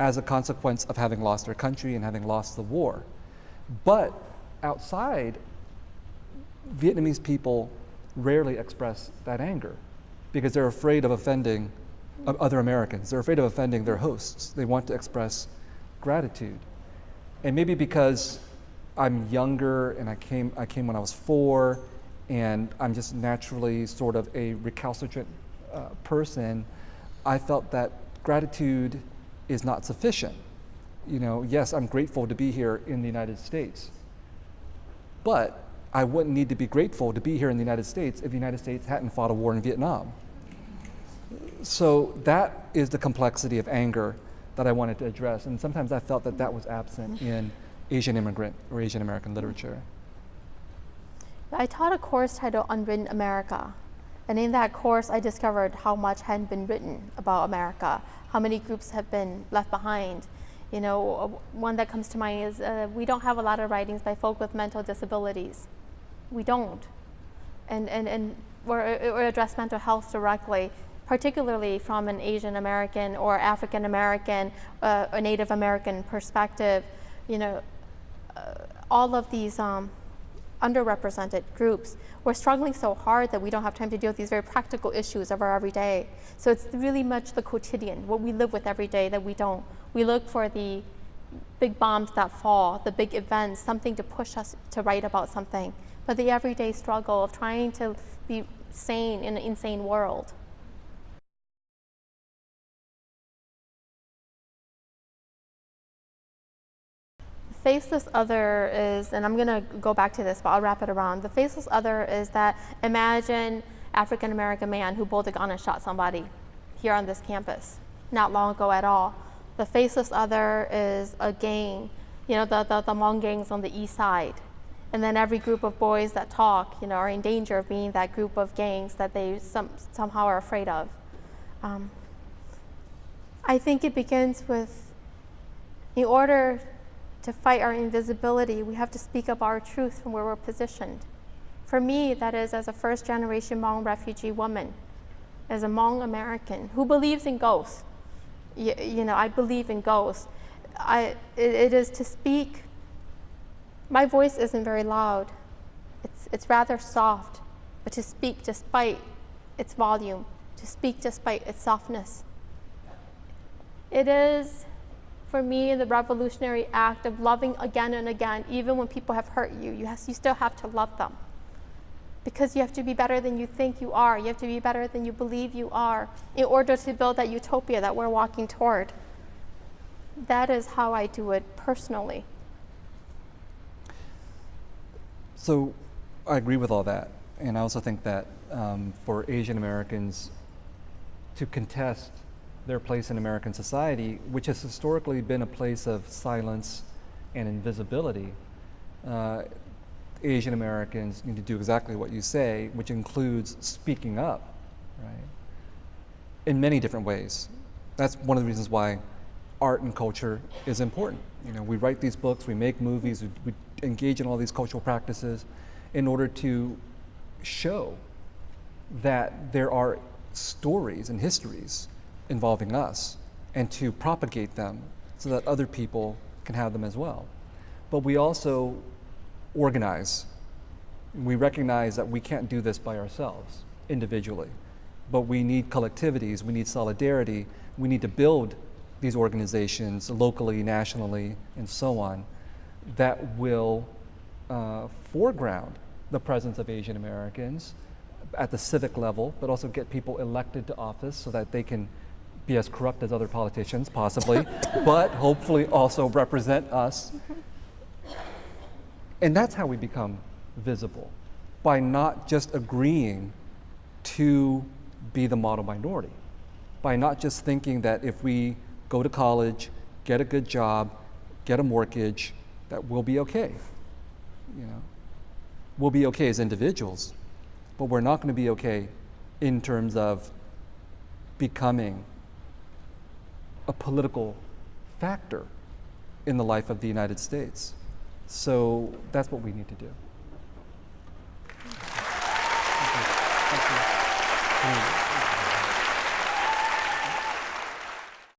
as a consequence of having lost their country and having lost the war. But outside, Vietnamese people rarely express that anger because they're afraid of offending other Americans. They're afraid of offending their hosts. They want to express gratitude. And maybe because I'm younger and I came when I was 4, and I'm just naturally sort of a recalcitrant person, I felt that gratitude is not sufficient. Yes, I'm grateful to be here in the United States, but I wouldn't need to be grateful to be here in the United States if the United States hadn't fought a war in Vietnam. So that is the complexity of anger that I wanted to address, and sometimes I felt that was absent in Asian immigrant or Asian American literature. I taught a course titled Unwritten America, and in that course I discovered how much hadn't been written about America, how many groups have been left behind. One that comes to mind is we don't have a lot of writings by folk with mental disabilities. We don't. Or address mental health directly, particularly from an Asian American or African American, a Native American perspective. All of these underrepresented groups, we're struggling so hard that we don't have time to deal with these very practical issues of our everyday. So it's really much the quotidian, what we live with every day, that we don't. We look for the big bombs that fall, the big events, something to push us to write about something. But the everyday struggle of trying to be sane in an insane world. Faceless other is, and I'm going to go back to this, but I'll wrap it around. The faceless other is that, imagine African-American man who pulled a gun and shot somebody here on this campus, not long ago at all. The faceless other is a gang, you know, the Hmong gangs on the east side. And then every group of boys that talk, you know, are in danger of being that group of gangs that they somehow are afraid of. I think it begins with, in order to fight our invisibility, we have to speak up our truth from where we're positioned. For me, that is as a first-generation Hmong refugee woman, as a Hmong American who believes in ghosts. You know, I believe in ghosts. It is to speak. My voice isn't very loud. It's rather soft, but to speak despite its volume, to speak despite its softness. It is, for me, the revolutionary act of loving again and again, even when people have hurt you. You still have to love them. Because you have to be better than you think you are. You have to be better than you believe you are in order to build that utopia that we're walking toward. That is how I do it personally. So I agree with all that. And I also think that for Asian Americans to contest their place in American society, which has historically been a place of silence and invisibility, Asian Americans need to do exactly what you say, which includes speaking up, right? In many different ways. That's one of the reasons why art and culture is important. You know, we write these books, we make movies, we engage in all these cultural practices in order to show that there are stories and histories involving us, and to propagate them so that other people can have them as well. But we also organize. We recognize that we can't do this by ourselves, individually, but we need collectivities, we need solidarity, we need to build these organizations locally, nationally, and so on, that will foreground the presence of Asian Americans at the civic level, but also get people elected to office so that they can be as corrupt as other politicians, possibly, but hopefully also represent us. And that's how we become visible, by not just agreeing to be the model minority, by not just thinking that if we go to college, get a good job, get a mortgage, that we'll be okay. You know, we'll be okay as individuals, but we're not going to be okay in terms of becoming a political factor in the life of the United States. So that's what we need to do. Thank you. Thank you.